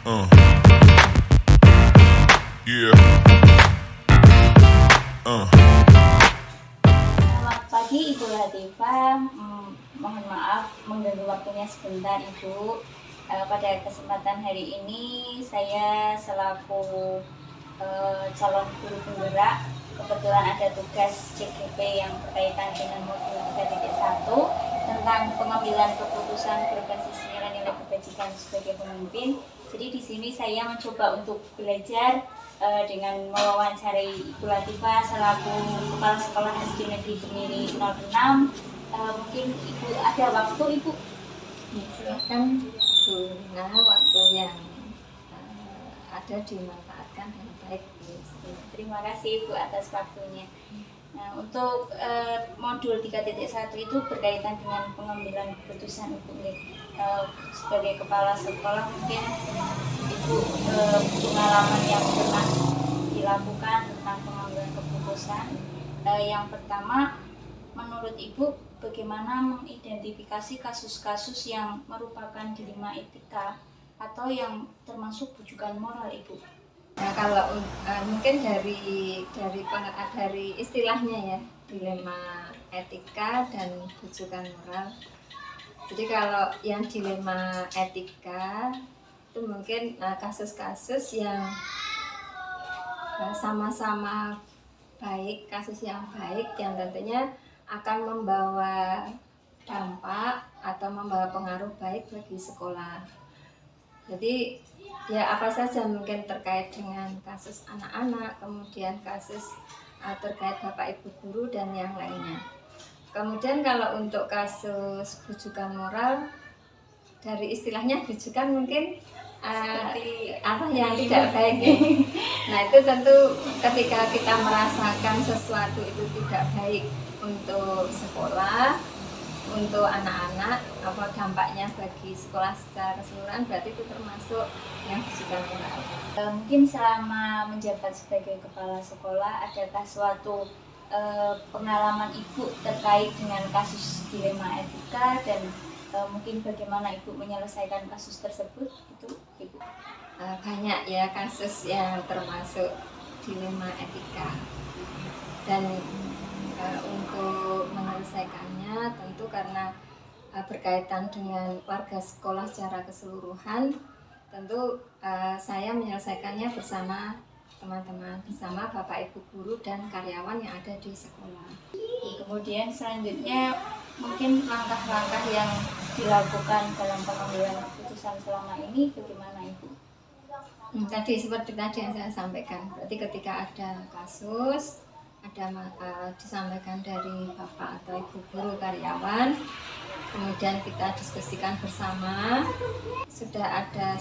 Uh, yeah. Uh. Selamat pagi Ibu Latifah. Mohon maaf mengganggu waktunya sebentar Ibu. Pada kesempatan hari ini saya selaku calon guru penggerak kebetulan ada tugas CGP yang berkaitan dengan modul 3.1 tentang pengambilan keputusan berbasis nilai-nilai kebajikan sebagai pemimpin. Jadi di sini saya mencoba untuk belajar dengan mewawancarai Ibu Latifah selaku Kepala Sekolah SD Negeri Kemiri 06. Mungkin Ibu ada waktu Ibu? Silakan Bu Rina, waktu yang ada dimanfaatkan dengan baik. Terima kasih Ibu atas waktunya. Nah, untuk modul 3.1 itu berkaitan dengan pengambilan keputusan Ibu. Sebagai kepala sekolah mungkin Ibu pengalaman yang pernah dilakukan tentang pengambilan keputusan. Yang pertama, menurut Ibu bagaimana mengidentifikasi kasus-kasus yang merupakan dilema etika atau yang termasuk bujukan moral Ibu? Nah, kalau mungkin dari istilahnya ya, dilema etika dan bujukan moral. Jadi kalau yang dilema etika itu mungkin kasus-kasus yang sama-sama baik, kasus yang baik yang tentunya akan membawa dampak atau membawa pengaruh baik bagi sekolah. Jadi ya apa saja mungkin terkait dengan kasus anak-anak, kemudian kasus terkait Bapak Ibu guru dan yang lainnya. Kemudian kalau untuk kasus bujukan moral, dari istilahnya bujukan mungkin apa yang tidak baik ya. Nah itu tentu ketika kita merasakan sesuatu itu tidak baik untuk sekolah, untuk anak-anak, apa dampaknya bagi sekolah secara keseluruhan, berarti itu termasuk yang bujukan moral. Mungkin selama menjabat sebagai kepala sekolah, adakah suatu pengalaman Ibu terkait dengan kasus dilema etika dan mungkin bagaimana Ibu menyelesaikan kasus tersebut itu Ibu? Banyak ya kasus yang termasuk dilema etika dan untuk menyelesaikannya tentu karena berkaitan dengan warga sekolah secara keseluruhan, tentu saya menyelesaikannya bersama teman-teman, bersama Bapak Ibu guru dan karyawan yang ada di sekolah. Kemudian selanjutnya mungkin langkah-langkah yang dilakukan dalam pengambilan keputusan selama ini bagaimana Ibu? Tadi seperti tadi yang saya sampaikan, berarti ketika ada kasus, ada disampaikan dari Bapak atau Ibu guru karyawan, kemudian kita diskusikan bersama, sudah ada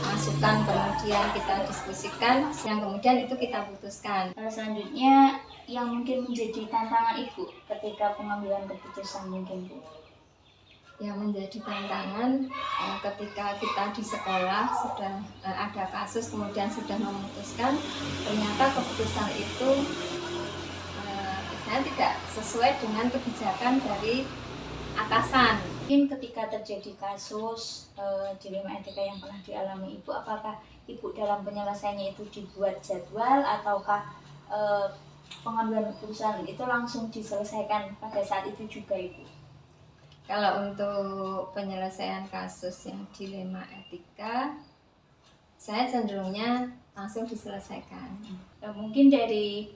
masukan, kemudian kita diskusikan, yang kemudian itu kita putuskan. Selanjutnya yang mungkin menjadi tantangan Ibu ketika pengambilan keputusan mungkin Bu? Yang menjadi tantangan ketika kita di sekolah sudah ada kasus kemudian sudah memutuskan, ternyata keputusan itu tidak sesuai dengan kebijakan dari atasan. Mungkin ketika terjadi kasus dilema etika yang pernah dialami Ibu, apakah Ibu dalam penyelesaiannya itu dibuat jadwal ataukah pengambilan keputusan itu langsung diselesaikan pada saat itu juga Ibu? Kalau untuk penyelesaian kasus yang dilema etika, saya cenderungnya langsung diselesaikan. Mungkin dari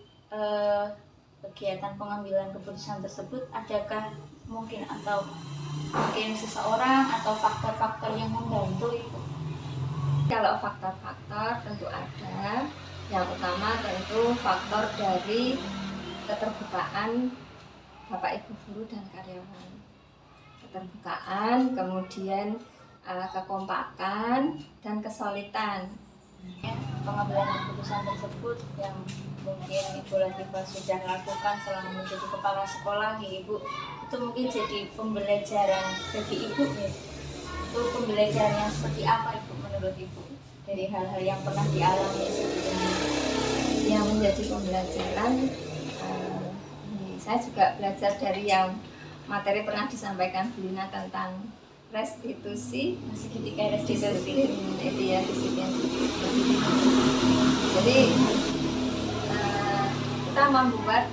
kegiatan pengambilan keputusan tersebut, adakah mungkin seseorang atau faktor-faktor yang membantu Ibu? Kalau faktor-faktor tentu ada. Yang utama tentu faktor dari keterbukaan Bapak Ibu guru dan karyawan. Keterbukaan, kemudian kekompakan dan kesolidan. Pengambilan keputusan tersebut yang mungkin Ibu Latifah sudah lakukan selama menjadi kepala sekolah ya Ibu, itu mungkin jadi pembelajaran bagi Ibu ya. Itu pembelajaran yang seperti apa Ibu menurut Ibu dari hal-hal yang pernah dialami sebelumnya? Yang menjadi pembelajaran, saya juga belajar dari yang materi pernah disampaikan Bu Lina tentang restitusi segitiga restitusi itu ya disiplin. Jadi kita membuat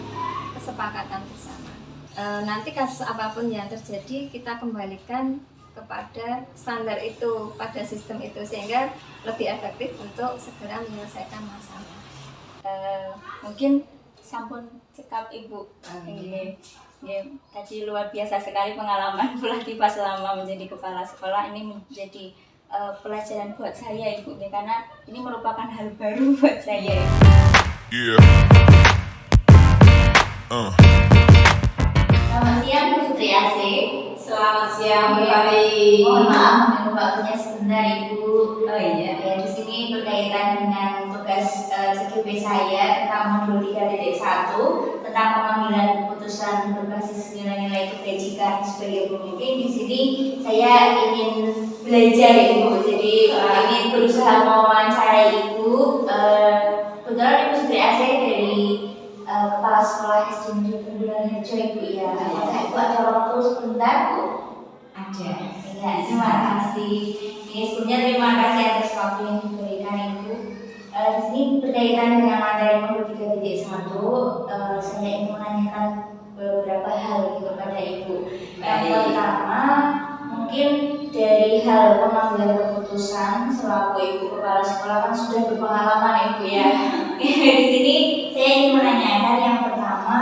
kesepakatan bersama. Nanti kasus apapun yang terjadi kita kembalikan kepada standar itu, pada sistem itu, sehingga lebih efektif untuk segera menyelesaikan masalah. Mungkin sampun cekap Ibu. Tadi luar biasa sekali pengalaman Bu Latifah selama menjadi kepala sekolah. Ini menjadi pelajaran buat saya Ibu, karena ini merupakan hal baru buat saya. Yeah. Selamat siang Bu Sutriasi. Selamat siang, Bu Ari. Mohon maaf mengganggu waktunya sebentar Ibu. Oh iya. Ya, di sini berkaitan dengan tugas CGP saya tentang modul 3.1 tentang pengambilan keputusan berbasis nilai-nilai kebajikan sebagai pemimpin. Di sini saya ingin belajar Ibu, jadi ingin berusaha mewawancarai Ibu. Kebetulan Ibu Sutriasi dari Kepala Sekolah SD Negeri Tembulan Harjo Ibu ya. Apakah Ibu ada waktu sebentar Bu? Ada. Ya, terima kasih. Ini sebelumnya terima kasih atas waktu yang diberikan Ibu. Di sini berkaitan dengan materi modul 3.1, saya ingin menanyakan beberapa hal kepada Ibu. Yang pertama, mungkin dari hal pengambilan keputusan selaku Ibu Kepala Sekolah kan sudah berpengalaman Ibu ya. Di sini saya ingin menanyakan yang pertama,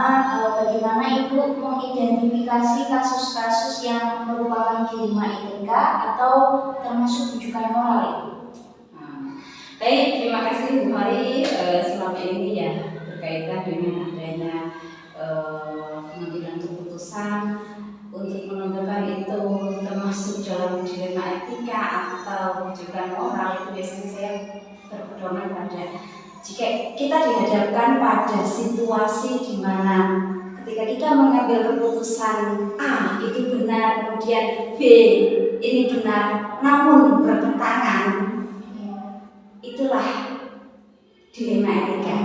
bagaimana Ibu mengidentifikasi kasus-kasus yang merupakan dilema etika atau termasuk rujukan moral Ibu? Baik, terima kasih Bu Hari. Selama ini ya berkaitan dengan adanya pengambilan keputusan untuk menentukan itu termasuk dalam dilema etika atau rujukan moral, itu biasanya saya berpedoman pada jika kita dihadapkan pada situasi di mana ketika kita mengambil keputusan A itu benar, kemudian B ini benar, namun bertentangan, itulah dilema etika.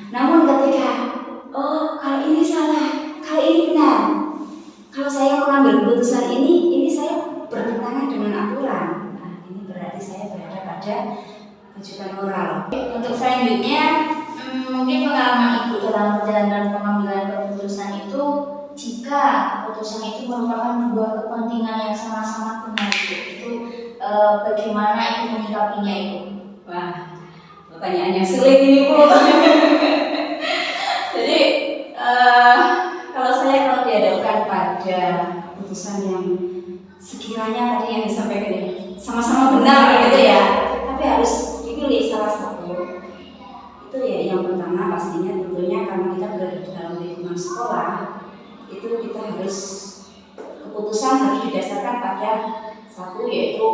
Namun ketika kalau ini salah, kalau ini benar, kalau saya mengambil keputusan ini saya bertentangan dengan aturan. Nah, ini berarti saya berada pada rujukan moral. Untuk selanjutnya, mungkin pengalaman Ibu dalam perjalanan pengambilan keputusan itu, jika keputusan itu merupakan dua kepentingan yang sama-sama benar itu bagaimana Ibu menyikapinya Ibu? Wah, pertanyaan yang sulit ini Bu. Jadi kalau dihadapkan pada keputusan yang sekiranya tadi yang disampaikan ya sama-sama benar gitu ya, tapi harus dipilih salah satu. Itu ya yang pertama pastinya tentunya karena kita berada di dalam lingkungan sekolah, itu kita harus keputusan harus didasarkan pada satu, yaitu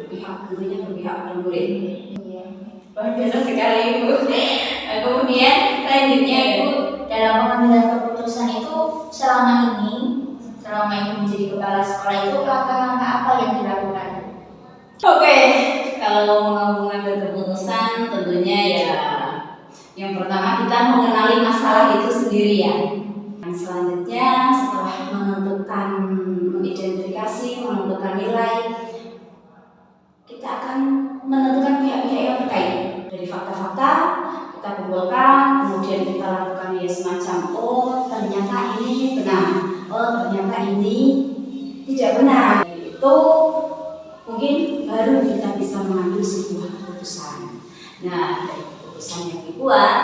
tentunya berpihak pada murid. Luar biasa sekali Ibu. Kemudian selanjutnya Ibu dalam pengambilan keputusan itu selama Ibu menjadi kepala sekolah itu langkah-langkah apa yang dilakukan? Oke, kalau mengambil keputusan tentunya ya yang pertama kita mengenali masalah itu sendiri ya. Dan selanjutnya setelah mengidentifikasi, menentukan nilai, kita akan menentukan pihak-pihak yang terkait. Dari fakta-fakta kita kumpulkan, kemudian kita lakukan ya semacam ternyata ini benar, ternyata ini tidak benar. Itu mungkin baru kita bisa mengambil sebuah keputusan. Nah, dari keputusan yang dibuat,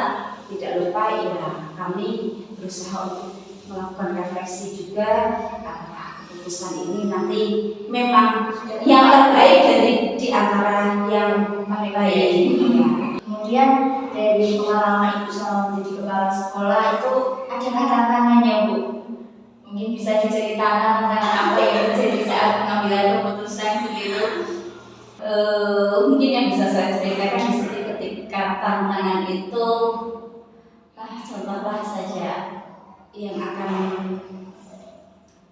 tidak lupa ya kami berusaha untuk melakukan refleksi juga apakah keputusan ini nanti memang yang terbaik di antara yang paling baik. Kemudian dari pengalaman Ibu selama menjadi kepala sekolah itu adakah tantangannya Bu? Mungkin bisa diceritakan tentang apa yang terjadi saat pengambilan keputusan begitu. Mungkin yang bisa saya ceritakan di sini ketika tantangan itu, contohlah saja yang akan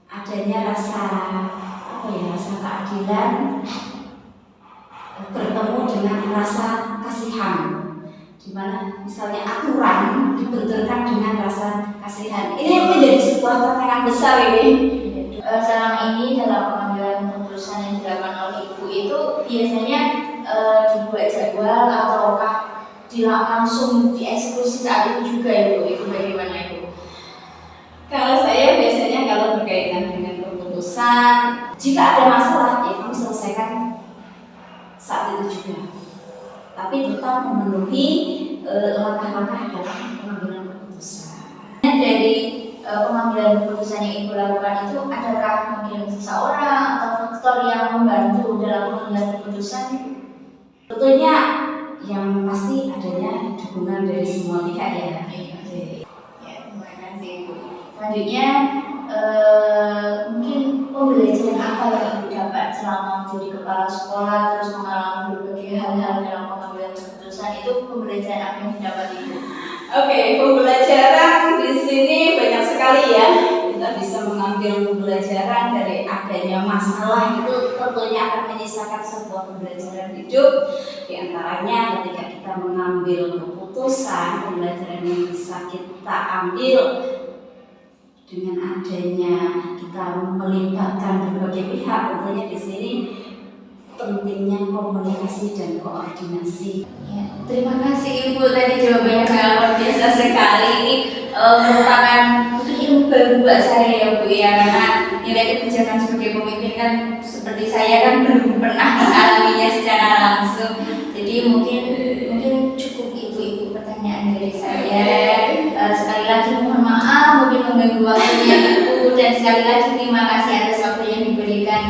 adanya rasa keadilan bertemu dengan rasa kasihan, di mana misalnya aturan dibenturkan dengan rasa kasihan. Ini menjadi sebuah tantangan besar ini. Selama ini dalam pengambilan keputusan yang dilakukan oleh ibu itu biasanya dibuat jadwal ataukah langsung dieksekusi saat itu juga ibu? Itu bagaimana ibu? Kalau saya biasanya kalau berkaitan dengan keputusan, jika ada masalah ya kami selesaikan saat itu juga. Tapi tetap memenuhi langkah-langkah dalam pengambilan keputusan. Dari pengambilan keputusan yang ibu lakukan itu adakah mungkin seseorang atau faktor yang membantu dalam pengambilan keputusan? Tentunya yang pasti adanya dukungan dari semua pihak ya. Ya, terima kasih ibu. Selanjutnya mungkin pembelajaran apa yang ibu dapat selama menjadi kepala sekolah terus mengalami berbagai hal-hal dalam pengambilan keputusan, itu pembelajaran apa yang didapat ibu? Oke, pembelajaran di sini banyak sekali ya. Kita bisa mengambil pembelajaran dari adanya masalah itu tentunya akan menyisakan sebuah pembelajaran hidup. Di antaranya ketika kita mengambil keputusan, pembelajaran yang bisa kita ambil dengan adanya kita melibatkan berbagai pihak, tentunya di sini pentingnya komunikasi dan koordinasi. Ya, terima kasih ibu, tadi jawabannya sangat luar biasa sekali. Ini merupakan mungkin ilmu baru buat saya ya bu ya, karena nilai kebijakan sebagai pemimpin kan seperti saya kan belum pernah mengalaminya secara langsung. Jadi mungkin cukup itu pertanyaan dari saya. Sekali lagi mohon maaf mungkin mengganggu waktunya ibu, dan sekali lagi terima kasih atas waktu yang diberikan.